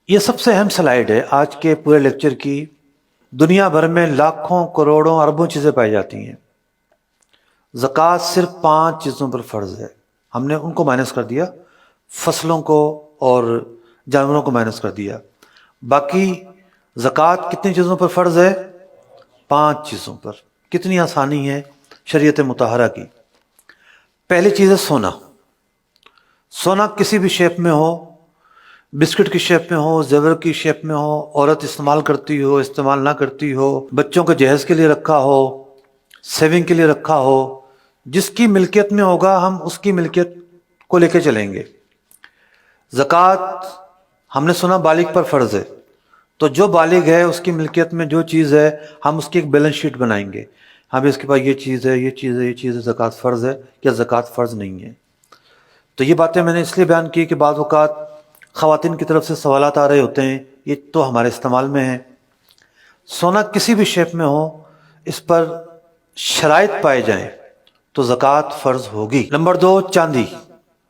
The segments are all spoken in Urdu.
یہ سب سے اہم سلائیڈ ہے آج کے پورے لیکچر کی۔ دنیا بھر میں لاکھوں کروڑوں اربوں چیزیں پائی جاتی ہیں، زکوٰۃ صرف 5 چیزوں پر فرض ہے۔ ہم نے ان کو مائنس کر دیا، فصلوں کو اور جانوروں کو مائنس کر دیا۔ باقی زکوٰۃ کتنی چیزوں پر فرض ہے؟ 5 چیزوں پر۔ کتنی آسانی ہے شریعت مطہرہ کی۔ پہلی چیز ہے سونا۔ سونا کسی بھی شیپ میں ہو، بسکٹ کی شیپ میں ہو، زیور کی شیپ میں ہو، عورت استعمال کرتی ہو، استعمال نہ کرتی ہو، بچوں کے جہیز کے لیے رکھا ہو، سیونگ کے لیے رکھا ہو، جس کی ملکیت میں ہوگا ہم اس کی ملکیت کو لے کے چلیں گے۔ زکوٰۃ ہم نے سنا بالغ پر فرض ہے، تو جو بالغ ہے اس کی ملکیت میں جو چیز ہے ہم اس کی ایک بیلنس شیٹ بنائیں گے۔ ہاں بھی اس کے پاس یہ چیز ہے، یہ چیز ہے، یہ چیز ہے، زکوٰۃ فرض ہے یا زکوٰۃ فرض نہیں ہے۔ تو یہ باتیں میں نے اس لیے بیان کی کہ بعض اوقات خواتین کی طرف سے سوالات آ رہے ہوتے ہیں، یہ تو ہمارے استعمال میں ہے۔ سونا کسی بھی شیپ میں ہو، اس پر شرائط پائے جائیں تو زکوٰۃ فرض ہوگی۔ نمبر 2، چاندی۔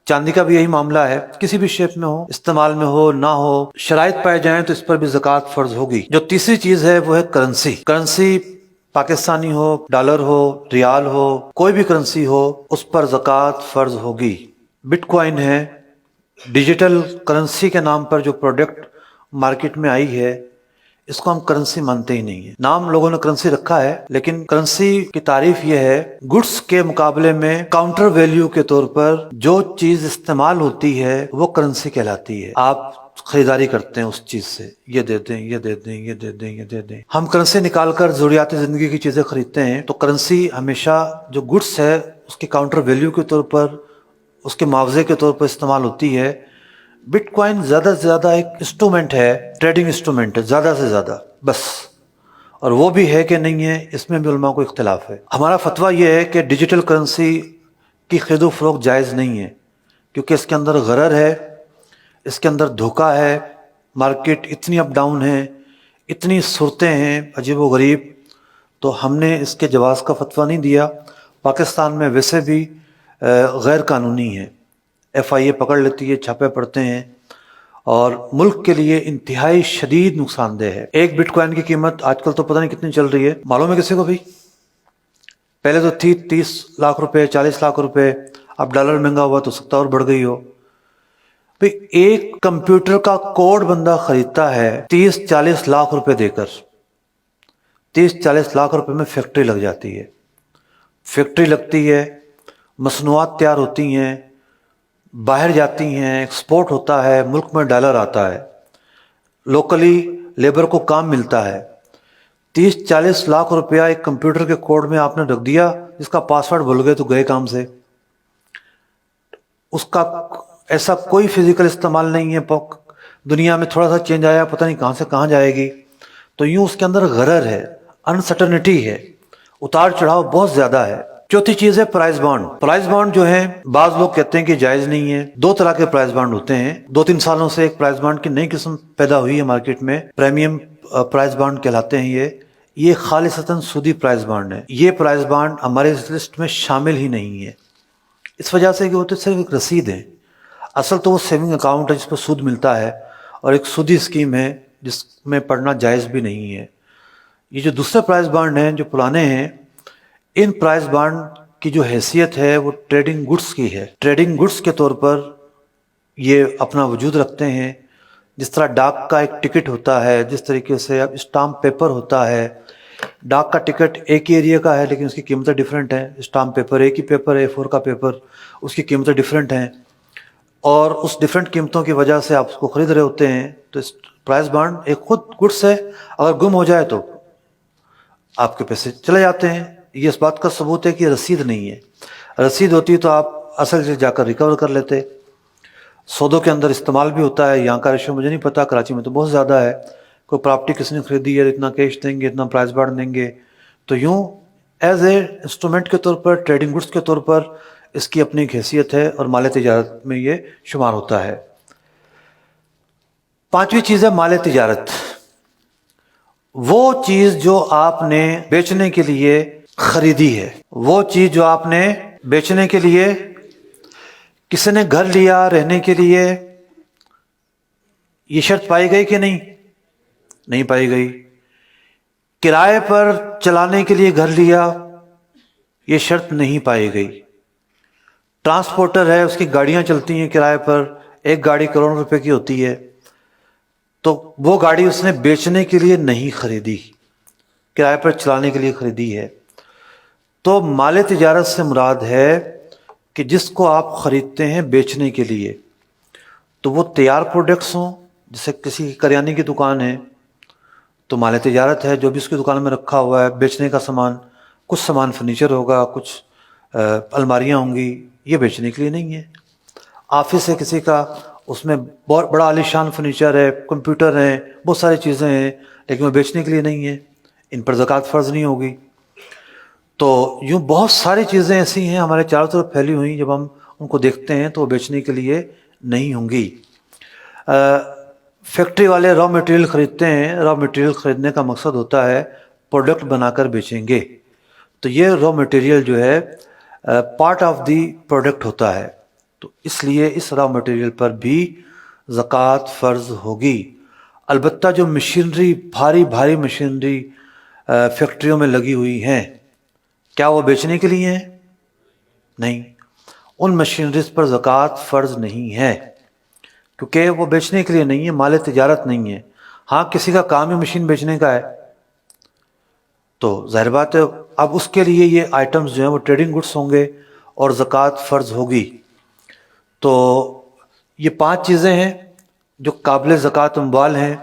چاندی کا بھی یہی معاملہ ہے، کسی بھی شیپ میں ہو، استعمال میں ہو نہ ہو، شرائط پائے جائیں تو اس پر بھی زکوٰۃ فرض ہوگی۔ جو تیسری چیز ہے وہ ہے کرنسی۔ کرنسی پاکستانی ہو، ڈالر ہو، ریال ہو، کوئی بھی کرنسی ہو، اس پر زکوٰۃ فرض ہوگی۔ بٹ کوائن ہے، ڈیجیٹل کرنسی کے نام پر جو پروڈکٹ مارکیٹ میں آئی ہے، اس کو ہم کرنسی مانتے ہی نہیں ہیں۔ نام لوگوں نے کرنسی رکھا ہے، لیکن کرنسی کی تعریف یہ ہے گڈس کے مقابلے میں کاؤنٹر ویلیو کے طور پر جو چیز استعمال ہوتی ہے وہ کرنسی کہلاتی ہے۔ آپ خریداری کرتے ہیں اس چیز سے، یہ دے دیں، یہ دے دیں، یہ دے دیں، یہ دے دیں۔ ہم کرنسی نکال کر ضروریات زندگی کی چیزیں خریدتے ہیں، تو کرنسی ہمیشہ جو گڈس ہے اس کے کاؤنٹر ویلیو کے طور پر، اس کے معاوضے کے طور پر استعمال ہوتی ہے۔ بٹ کوائن زیادہ سے زیادہ ایک انسٹرومنٹ ہے، ٹریڈنگ انسٹرومنٹ ہے، زیادہ سے زیادہ بس۔ اور وہ بھی ہے کہ نہیں ہے، اس میں بھی علماء کو اختلاف ہے۔ ہمارا فتویٰ یہ ہے کہ ڈیجیٹل کرنسی کی خرید و فروخت جائز نہیں ہے، کیونکہ اس کے اندر غرر ہے، اس کے اندر دھوکہ ہے۔ مارکیٹ اتنی اپ ڈاؤن ہے، اتنی صورتیں ہیں عجیب و غریب، تو ہم نے اس کے جواز کا فتویٰ نہیں دیا۔ پاکستان میں ویسے بھی غیر قانونی ہے، ایف آئی اے پکڑ لیتی ہے، چھاپے پڑتے ہیں، اور ملک کے لیے انتہائی شدید نقصان دہ ہے۔ ایک بٹ کوائن کی قیمت آج کل تو پتہ نہیں کتنی چل رہی ہے، معلوم ہے کسی کو بھی؟ پہلے تو تھی 30 لاکھ روپے، 40 لاکھ روپے، اب ڈالر مہنگا ہوا تو سکتا اور بڑھ گئی ہو۔ بھئی ایک کمپیوٹر کا کوڈ بندہ خریدتا ہے 30-40 لاکھ روپے دے کر، 30-40 لاکھ روپے میں فیکٹری لگ جاتی ہے۔ فیکٹری لگتی ہے، مصنوعات تیار ہوتی ہیں، باہر جاتی ہیں، ایکسپورٹ ہوتا ہے، ملک میں ڈالر آتا ہے، لوکلی لیبر کو کام ملتا ہے۔ 30-40 لاکھ روپیہ ایک کمپیوٹر کے کوڈ میں آپ نے رکھ دیا، جس کا پاسورڈ بھول گئے تو گئے کام سے۔ اس کا ایسا کوئی فزیکل استعمال نہیں ہے، دنیا میں تھوڑا سا چینج آیا، پتہ نہیں کہاں سے کہاں جائے گی۔ تو یوں اس کے اندر غرر ہے، انسرٹنٹی ہے، اتار چڑھاؤ بہت زیادہ ہے۔ چوتھی چیز ہے پرائز بانڈ۔ پرائز بانڈ جو ہے بعض لوگ کہتے ہیں کہ جائز نہیں ہے۔ 2 طرح کے پرائز بانڈ ہوتے ہیں، 2-3 سالوں سے ایک پرائز بانڈ کی نئی قسم پیدا ہوئی ہے مارکیٹ میں، پریمیم پرائز بانڈ کہلاتے ہیں۔ یہ خالصتاً سودی پرائز بانڈ ہے۔ یہ پرائز بانڈ ہمارے اس لسٹ میں شامل ہی نہیں ہے، اس وجہ سے کہ وہ تو صرف ایک رسید ہے۔ اصل تو وہ سیونگ اکاؤنٹ ہے جس پر سود ملتا ہے، اور ایک سودی اسکیم ہے جس میں پڑھنا جائز بھی نہیں ہے۔ یہ جو دوسرے پرائز بانڈ ہیں جو پرانے ہیں، ان پرائز بانڈ کی جو حیثیت ہے وہ ٹریڈنگ گڈس کی ہے۔ ٹریڈنگ گڈس کے طور پر یہ اپنا وجود رکھتے ہیں۔ جس طرح ڈاک کا ایک ٹکٹ ہوتا ہے، جس طریقے سے اب اسٹامپ پیپر ہوتا ہے۔ ڈاک کا ٹکٹ ایک ہی ایریا کا ہے لیکن اس کی قیمتیں ڈیفرنٹ ہیں، اسٹامپ پیپر ایک ہی پیپر ہے، A4 کا پیپر، اس کی قیمتیں ڈیفرنٹ ہیں، اور اس ڈیفرنٹ قیمتوں کی وجہ سے آپ اس کو خرید رہے ہوتے ہیں۔ تو اس پرائز بانڈ ایک خود گڈس ہے، اگر گم ہو جائے تو آپ کے پیسے چلے جاتے ہیں۔ یہ اس بات کا ثبوت ہے کہ یہ رسید نہیں ہے۔ رسید ہوتی تو آپ اصل سے جا کر ریکور کر لیتے۔ سودوں کے اندر استعمال بھی ہوتا ہے، یہاں کا ریشو مجھے نہیں پتا، کراچی میں تو بہت زیادہ ہے۔ کوئی پراپرٹی کسی نے خریدی ہے، اتنا کیش دیں گے، اتنا پرائز بانڈ دیں گے، تو یوں ایز اے انسٹرومنٹ کے طور پر، ٹریڈنگ گڈس کے طور پر اس کی اپنی ایک حیثیت ہے، اور مال تجارت میں یہ شمار ہوتا ہے۔ 5ویں چیز ہے مال تجارت۔ وہ چیز جو آپ نے بیچنے کے لیے خریدی ہے، وہ چیز جو آپ نے بیچنے کے لیے، کسی نے گھر لیا رہنے کے لیے، یہ شرط پائی گئی کہ نہیں؟ نہیں پائی گئی۔ کرائے پر چلانے کے لیے گھر لیا، یہ شرط نہیں پائی گئی۔ ٹرانسپورٹر ہے، اس کی گاڑیاں چلتی ہیں کرائے پر، ایک گاڑی کروڑوں روپے کی ہوتی ہے، تو وہ گاڑی اس نے بیچنے کے لیے نہیں خریدی، کرائے پر چلانے کے لیے خریدی ہے۔ تو مال تجارت سے مراد ہے کہ جس کو آپ خریدتے ہیں بیچنے کے لیے، تو وہ تیار پروڈکٹس ہوں، جیسے کسی کی کریانے کی دکان ہے تو مال تجارت ہے، جو بھی اس کی دکان میں رکھا ہوا ہے بیچنے کا سامان، کچھ سامان فرنیچر ہوگا، کچھ الماریاں ہوں گی، یہ بیچنے کے لیے نہیں ہے۔ آفس ہے کسی کا، اس میں بہت بڑا عالی شان فرنیچر ہے، کمپیوٹر ہیں، بہت ساری چیزیں ہیں، لیکن وہ بیچنے کے لیے نہیں ہے، ان پر زکوٰۃ فرض نہیں ہوگی۔ تو یوں بہت ساری چیزیں ایسی ہیں ہمارے چاروں طرف پھیلی ہوئی، جب ہم ان کو دیکھتے ہیں تو وہ بیچنے کے لیے نہیں ہوں گی۔ فیکٹری والے را مٹیریل خریدتے ہیں، را مٹیریل خریدنے کا مقصد ہوتا ہے پروڈکٹ بنا کر بیچیں گے، تو یہ را مٹیریل جو ہے پارٹ آف دی پروڈکٹ ہوتا ہے، تو اس لیے اس را مٹیریل پر بھی زکوٰۃ فرض ہوگی۔ البتہ جو مشینری، بھاری بھاری مشینری فیکٹریوں میں لگی ہوئی ہیں، کیا وہ بیچنے کے لیے ہیں؟ نہیں، ان مشینریز پر زکوٰۃ فرض نہیں ہے، کیونکہ وہ بیچنے کے لیے نہیں ہے، مال تجارت نہیں ہے۔ ہاں کسی کا کام ہی مشین بیچنے کا ہے تو ظاہر بات ہے اب اس کے لیے یہ آئٹمز جو ہیں وہ ٹریڈنگ گڈس ہوں گے اور زکوٰۃ فرض ہوگی۔ تو یہ 5 چیزیں ہیں جو قابل زکوٰۃ اموال ہیں۔